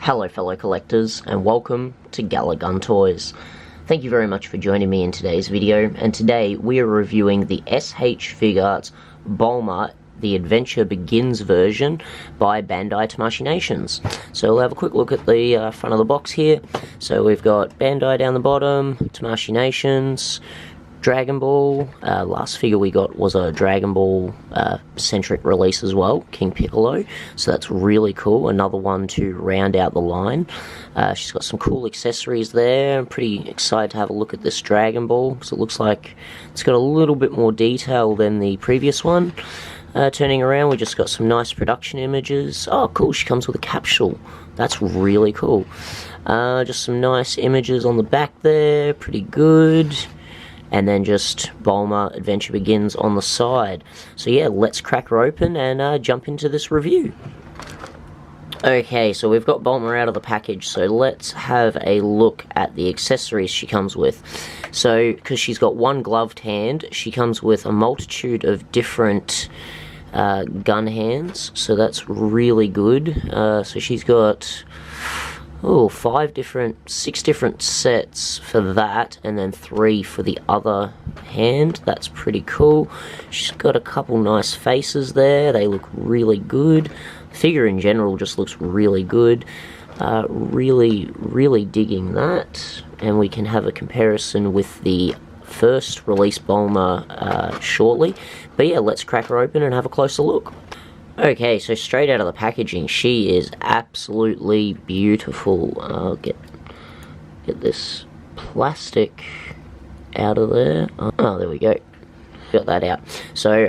Hello fellow collectors, and welcome to DRGAON Toys. Thank you very much for joining me in today's video, and today we are reviewing the SH Figuarts Bulma The Adventure Begins version by Bandai Tamashii Nations. So we'll have a quick look at the front of the box here. So we've got Bandai down the bottom, Tamashii Nations, Dragon Ball. Last figure we got was a Dragon Ball centric release as well, King Piccolo, so that's really cool. Another one to round out the line. She's got some cool accessories there. I'm pretty excited to have a look at this Dragon Ball because it looks like it's got a little bit more detail than the previous one. Turning around, we just got some nice production images. Oh cool, she comes with a capsule. That's really cool. Just some nice images on the back there, pretty good. And then just Bulma Adventure Begins on the side. So yeah, let's crack her open and jump into this review. Okay, so we've got Bulma out of the package, so let's have a look at the accessories she comes with. So, because she's got one gloved hand, she comes with a multitude of different gun hands, so that's really good. So she's got six different sets for that, and then 3 for the other hand. That's pretty cool. She's got a couple nice faces there. They look really good. The figure in general just looks really good. Really digging that. And we can have a comparison with the first release Bulma shortly. But yeah, let's crack her open and have a closer look. Okay, so straight out of the packaging, she is absolutely beautiful. I'll get this plastic out of there. Oh, there we go. Got that out. So,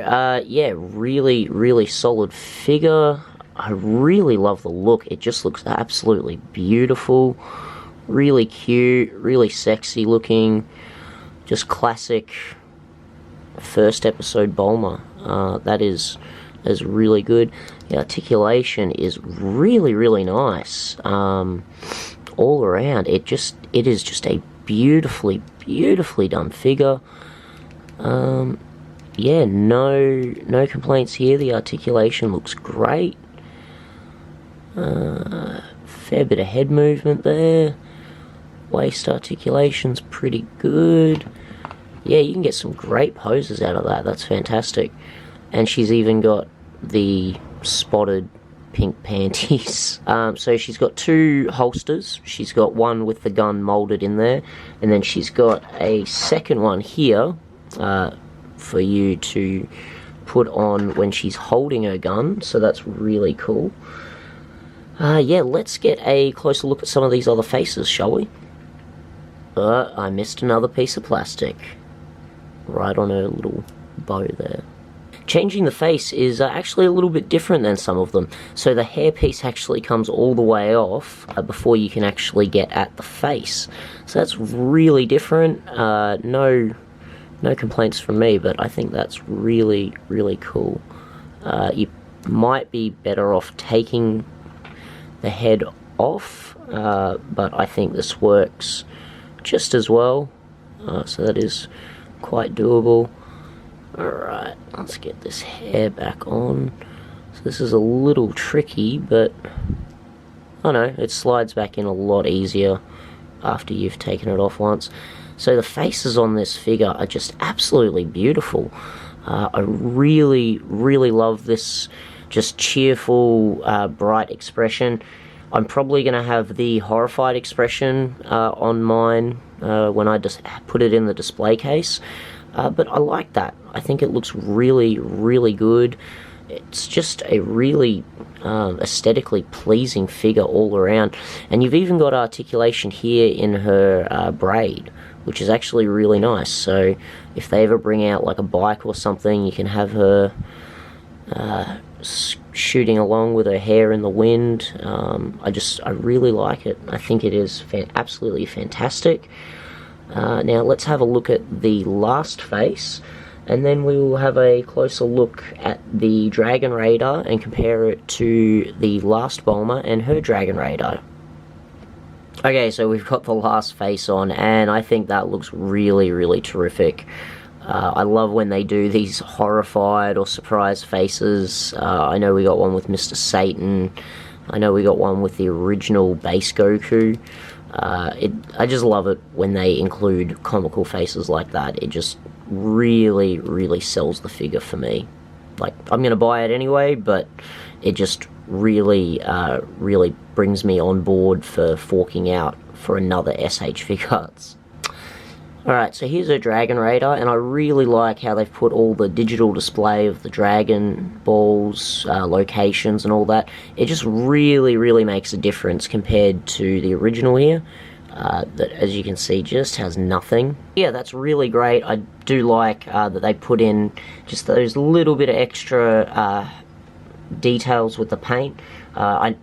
yeah, really solid figure. I really love the look. It just looks absolutely beautiful. Really cute, really sexy looking. Just classic first episode Bulma. That is really good. The articulation is really nice. All around, it is just a beautifully done figure. Yeah, no complaints here. The articulation looks great. Fair bit of head movement there. Waist articulation's pretty good. Yeah, you can get some great poses out of that. That's fantastic. And she's even got the spotted pink panties. So she's got 2 holsters. She's got one with the gun molded in there, and then she's got a second one here for you to put on when she's holding her gun, so that's really cool. Yeah, let's get a closer look at some of these other faces, shall we? I missed another piece of plastic right on her little bow there. Changing the face is actually a little bit different than some of them. So the hairpiece actually comes all the way off before you can actually get at the face. So that's really different. No complaints from me, but I think that's really cool. You might be better off taking the head off, but I think this works just as well. So that is quite doable. Alright, let's get this hair back on. So this is a little tricky, but I know, it slides back in a lot easier after you've taken it off once. So the faces on this figure are just absolutely beautiful. I really love this just cheerful, bright expression. I'm probably going to have the horrified expression on mine when I just put it in the display case. But I like that. I think it looks really good. It's just a really aesthetically pleasing figure all around. And you've even got articulation here in her braid, which is actually really nice. So if they ever bring out like a bike or something, you can have her shooting along with her hair in the wind. I really like it. I think it is absolutely fantastic. Now let's have a look at the last face, and then we will have a closer look at the Dragon Radar and compare it to the last Bulma and her Dragon Radar. Okay, so we've got the last face on, and I think that looks really terrific. I love when they do these horrified or surprised faces. I know we got one with Mr. Satan. I know we got one with the original base Goku. I just love it when they include comical faces like that. It just really, really sells the figure for me. Like, I'm gonna buy it anyway, but it just really, really brings me on board for forking out for another SH Figuarts. Alright, so here's a Dragon Raider, and I really like how they've put all the digital display of the Dragon Balls, locations and all that. It just really, really makes a difference compared to the original here. That, as you can see, just has nothing. Yeah, that's really great. I do like that they put in just those little bit of extra details with the paint.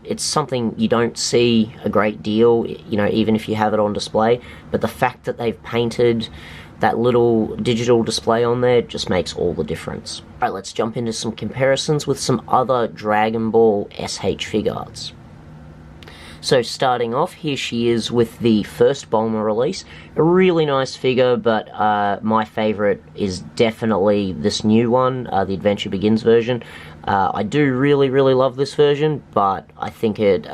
It's something you don't see a great deal, you know, even if you have it on display, but the fact that they've painted that little digital display on there just makes all the difference. Alright, let's jump into some comparisons with some other Dragon Ball SH Figuarts. So starting off, here she is with the first Bulma release. A really nice figure, but my favourite is definitely this new one, the Adventure Begins version. I do really, really love this version, but I think it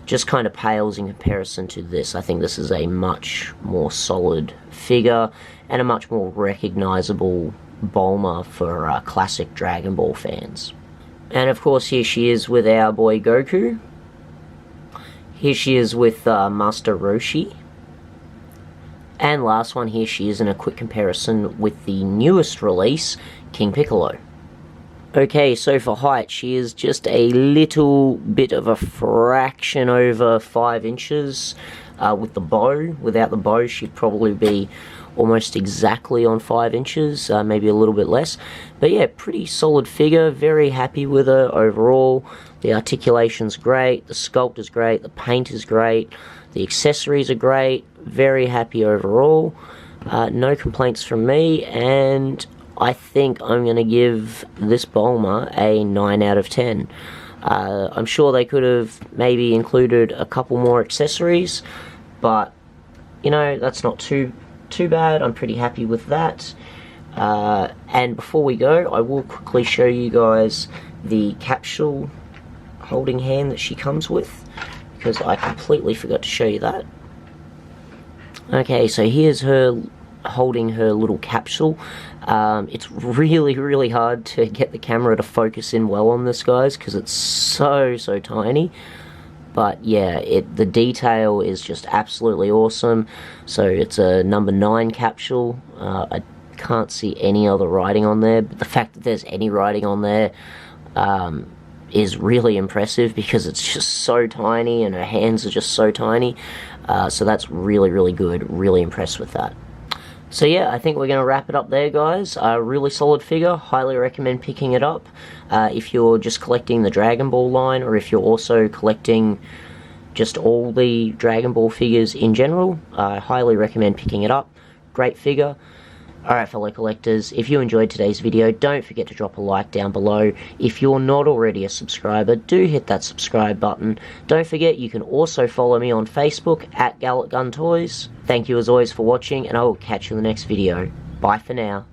just kind of pales in comparison to this. I think this is a much more solid figure, and a much more recognisable Bulma for classic Dragon Ball fans. And of course, here she is with our boy Goku. Here she is with Master Roshi. And last one, here she is in a quick comparison with the newest release, King Piccolo. Okay, so for height, she is just a little bit of a fraction over 5 inches with the bow. Without the bow, she'd probably be almost exactly on 5 inches, maybe a little bit less. But yeah, pretty solid figure, very happy with her overall. The articulation's great, the sculpt is great, the paint is great, the accessories are great, very happy overall. No complaints from me, and I think I'm going to give this Bulma a 9 out of 10. I'm sure they could have maybe included a couple more accessories, but, you know, that's not too bad. I'm pretty happy with that. And before we go, I will quickly show you guys the capsule holding hand that she comes with, because I completely forgot to show you that. Okay, so here's her holding her little capsule. It's really, really hard to get the camera to focus in well on this, guys, because it's so tiny. But yeah, the detail is just absolutely awesome. So it's a number 9 capsule. I can't see any other writing on there, but the fact that there's any writing on there is really impressive, because it's just so tiny and her hands are just so tiny. So that's really, really good. Really impressed with that. So yeah, I think we're going to wrap it up there, guys. A really solid figure. Highly recommend picking it up. If you're just collecting the Dragon Ball line, or if you're also collecting just all the Dragon Ball figures in general, I highly recommend picking it up. Great figure. Alright, fellow collectors, if you enjoyed today's video, don't forget to drop a like down below. If you're not already a subscriber, do hit that subscribe button. Don't forget, you can also follow me on Facebook at GalletGunToys. Thank you as always for watching, and I will catch you in the next video. Bye for now.